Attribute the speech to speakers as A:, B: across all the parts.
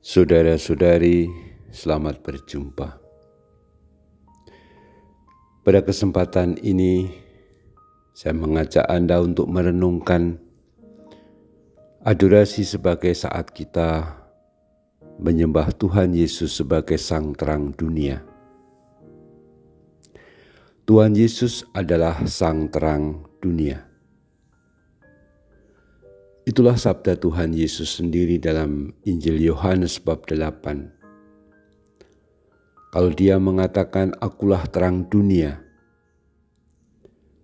A: Saudara-saudari, selamat berjumpa. Pada kesempatan ini, saya mengajak Anda untuk merenungkan adorasi sebagai saat kita menyembah Tuhan Yesus sebagai Sang Terang Dunia. Tuhan Yesus adalah Sang Terang Dunia. Itulah sabda Tuhan Yesus sendiri dalam Injil Yohanes bab 8. Kalau Dia mengatakan, "Akulah terang dunia.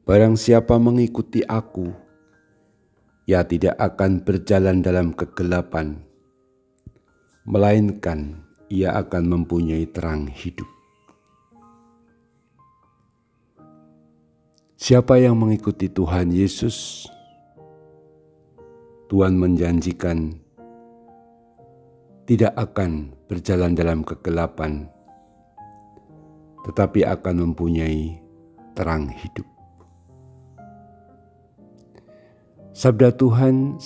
A: Barang siapa mengikuti aku, ia tidak akan berjalan dalam kegelapan, melainkan ia akan mempunyai terang hidup." Siapa yang mengikuti Tuhan Yesus, Tuhan menjanjikan tidak akan berjalan dalam kegelapan, tetapi akan mempunyai terang hidup. Sabda Tuhan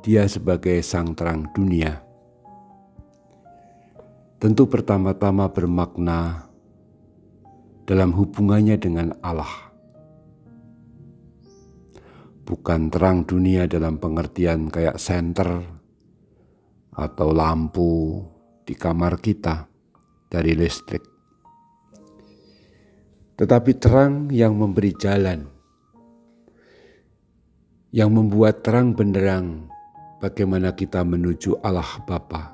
A: Dia sebagai Sang Terang Dunia, tentu pertama-tama bermakna dalam hubungannya dengan Allah. Bukan terang dunia dalam pengertian kayak senter atau lampu di kamar kita dari listrik. Tetapi terang yang memberi jalan, yang membuat terang benderang bagaimana kita menuju Allah Bapa,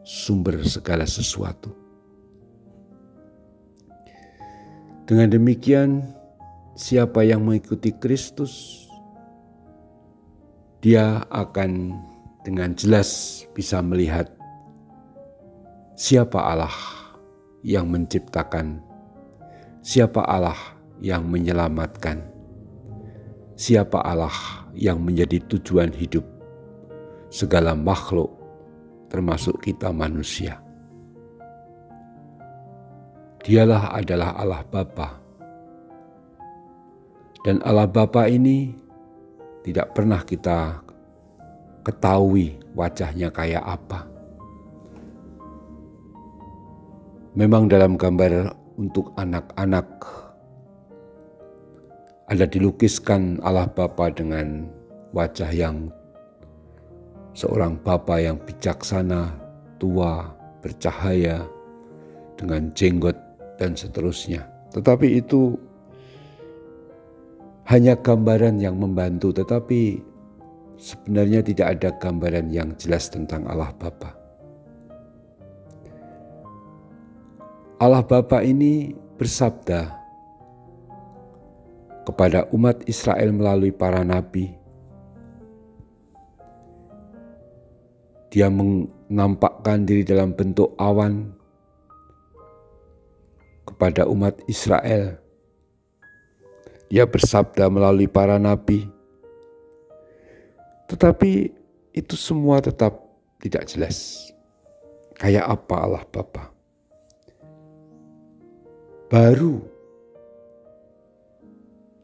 A: sumber segala sesuatu. Dengan demikian, siapa yang mengikuti Kristus, dia akan dengan jelas bisa melihat siapa Allah yang menciptakan, siapa Allah yang menyelamatkan, siapa Allah yang menjadi tujuan hidup segala makhluk, termasuk kita manusia. Dialah adalah Allah Bapa. Dan Allah Bapa ini tidak pernah kita ketahui wajahnya kayak apa. Memang dalam gambar untuk anak-anak ada dilukiskan Allah Bapa dengan wajah yang seorang Bapa yang bijaksana, tua, bercahaya, dengan jenggot dan seterusnya. Tetapi itu hanya gambaran yang membantu, tetapi sebenarnya tidak ada gambaran yang jelas tentang Allah Bapa. Allah Bapa ini bersabda kepada umat Israel melalui para nabi. Dia menampakkan diri dalam bentuk awan kepada umat Israel. Dia bersabda melalui para nabi, tetapi itu semua tetap tidak jelas. Kayak apa Allah Bapa? Baru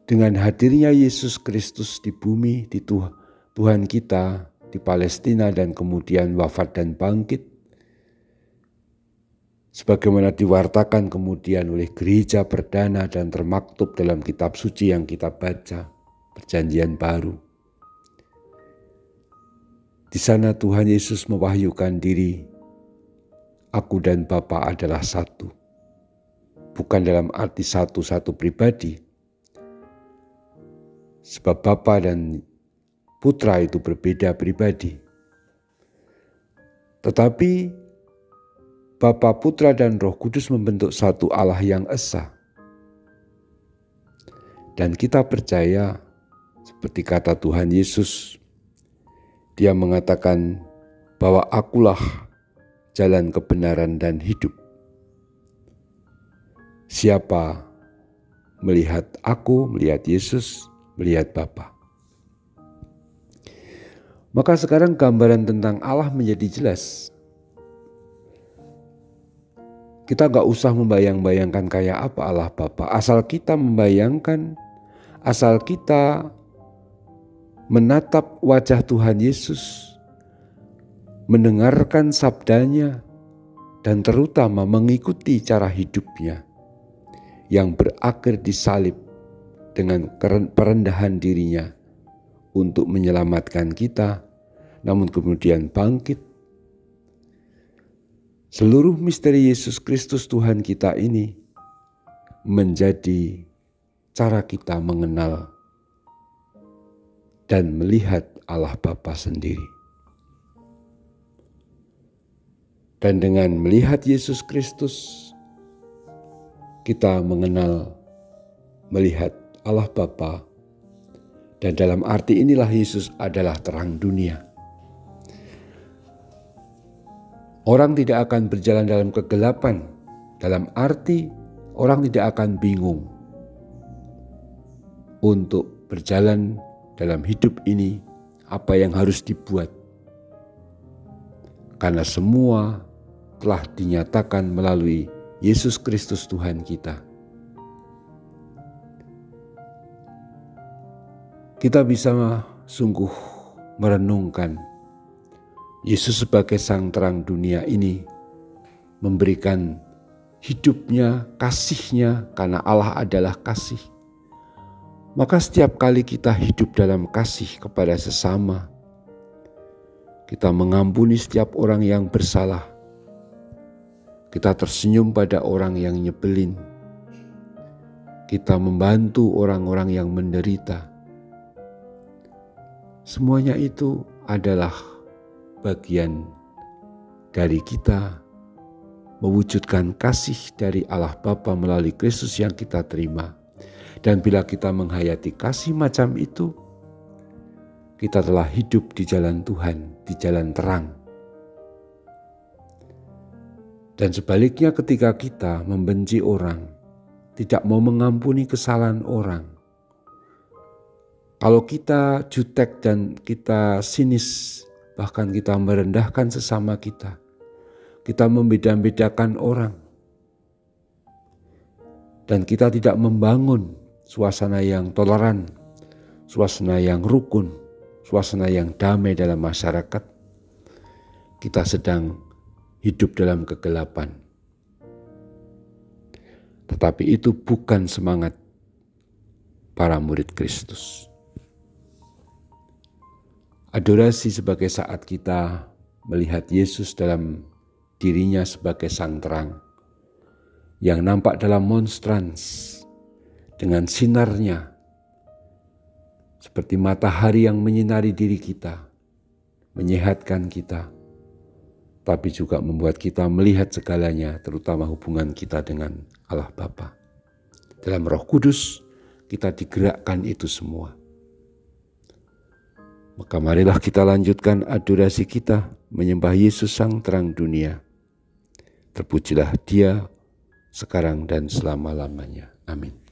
A: dengan hadirnya Yesus Kristus di bumi, di Tuhan kita di Palestina, dan kemudian wafat dan bangkit, sebagaimana diwartakan kemudian oleh gereja perdana dan termaktub dalam kitab suci yang kita baca, Perjanjian Baru. Di sana Tuhan Yesus mewahyukan diri, "Aku dan Bapa adalah satu." Bukan dalam arti satu-satu pribadi, sebab Bapa dan Putra itu berbeda pribadi. Tetapi Bapa, Putra, dan Roh Kudus membentuk satu Allah yang esa. Dan kita percaya, seperti kata Tuhan Yesus, Dia mengatakan bahwa akulah jalan kebenaran dan hidup. Siapa melihat aku, melihat Yesus, melihat Bapa. Maka sekarang gambaran tentang Allah menjadi jelas. Kita gak usah membayang-bayangkan kayak apa Allah Bapa. Asal kita membayangkan, asal kita menatap wajah Tuhan Yesus, mendengarkan sabdanya, dan terutama mengikuti cara hidupnya yang berakhir di salib dengan perendahan dirinya untuk menyelamatkan kita, namun kemudian bangkit. Seluruh misteri Yesus Kristus Tuhan kita ini menjadi cara kita mengenal dan melihat Allah Bapa sendiri. Dan dengan melihat Yesus Kristus, kita melihat Allah Bapa. Dan dalam arti inilah Yesus adalah terang dunia. Orang tidak akan berjalan dalam kegelapan, dalam arti orang tidak akan bingung untuk berjalan dalam hidup ini apa yang harus dibuat. Karena semua telah dinyatakan melalui Yesus Kristus Tuhan kita. Kita bisa sungguh merenungkan Yesus sebagai sang terang dunia ini memberikan hidupnya, kasihnya, karena Allah adalah kasih. Maka setiap kali kita hidup dalam kasih kepada sesama, kita mengampuni setiap orang yang bersalah, kita tersenyum pada orang yang nyebelin, kita membantu orang-orang yang menderita. Semuanya itu adalah bagian dari kita mewujudkan kasih dari Allah Bapa melalui Kristus yang kita terima. Dan bila kita menghayati kasih macam itu, kita telah hidup di jalan Tuhan, di jalan terang. Dan sebaliknya ketika kita membenci orang, tidak mau mengampuni kesalahan orang, kalau kita jutek dan kita sinis, bahkan kita merendahkan sesama kita membeda-bedakan orang, dan kita tidak membangun suasana yang toleran, suasana yang rukun, suasana yang damai dalam masyarakat, kita sedang hidup dalam kegelapan. Tetapi itu bukan semangat para murid Kristus. Adorasi sebagai saat kita melihat Yesus dalam dirinya sebagai sang terang yang nampak dalam monstrans dengan sinarnya seperti matahari yang menyinari diri kita, menyehatkan kita, tapi juga membuat kita melihat segalanya, terutama hubungan kita dengan Allah Bapa. Dalam Roh Kudus kita digerakkan itu semua. Maka marilah kita lanjutkan adorasi kita menyembah Yesus sang terang dunia. Terpujilah Dia sekarang dan selama-lamanya. Amin.